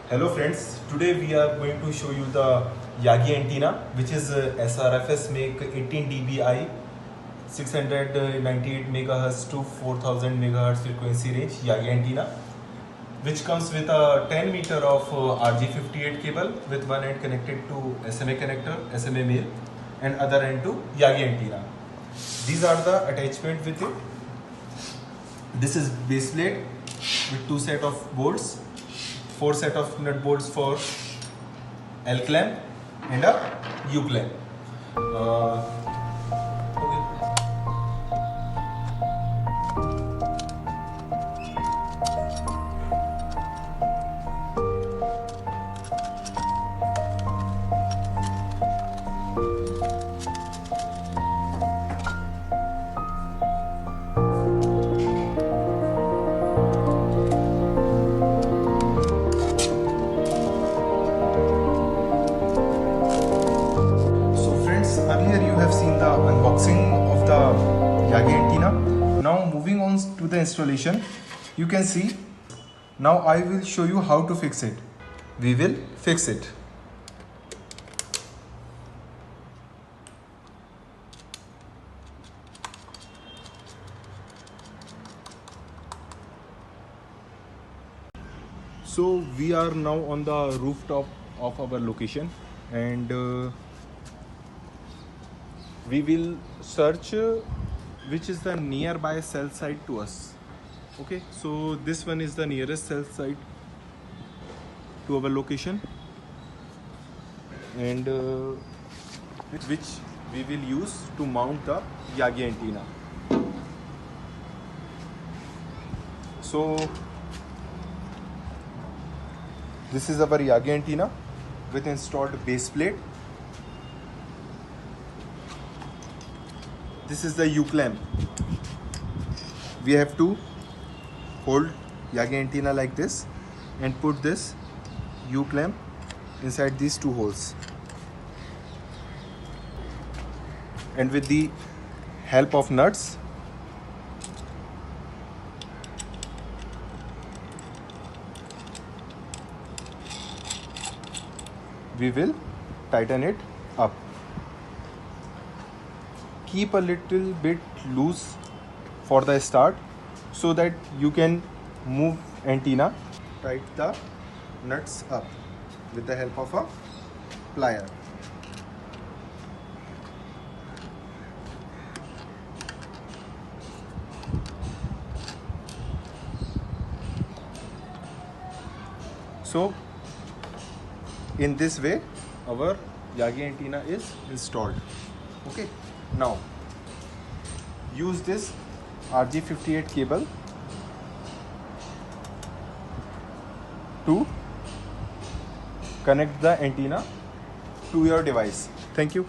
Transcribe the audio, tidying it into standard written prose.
Hello friends, today we are going to show you the Yagi antenna, which is SRFS make 18 dBi 698 MHz to 4000 MHz frequency range Yagi antenna, which comes with a 10 meter of RG58 cable with one end connected to SMA connector, SMA male, and other end to Yagi antenna. These are the attachment with it. This is base plate with 2 set of bolts, 4 set of nut bolts for L clamp and a U clamp. Earlier you have seen the unboxing of the Yagi antenna. Now moving on to the installation, you can see now I will show you how to fix it. We will fix it. So we are now on the rooftop of our location and we will search which is the nearby cell site to us. Okay, so this one is the nearest cell site to our location, and which we will use to mount the Yagi antenna. So this is our Yagi antenna with installed base plate. This is the U clamp. We have to hold Yagi antenna like this and put this U clamp inside these 2 holes. And with the help of nuts, we will tighten it up. Keep a little bit loose for the start so that you can move antenna. Tighten the nuts up with the help of a plier. So in this way our Yagi antenna is installed. Okay. Now use this RG58 cable to connect the antenna to your device. Thank you.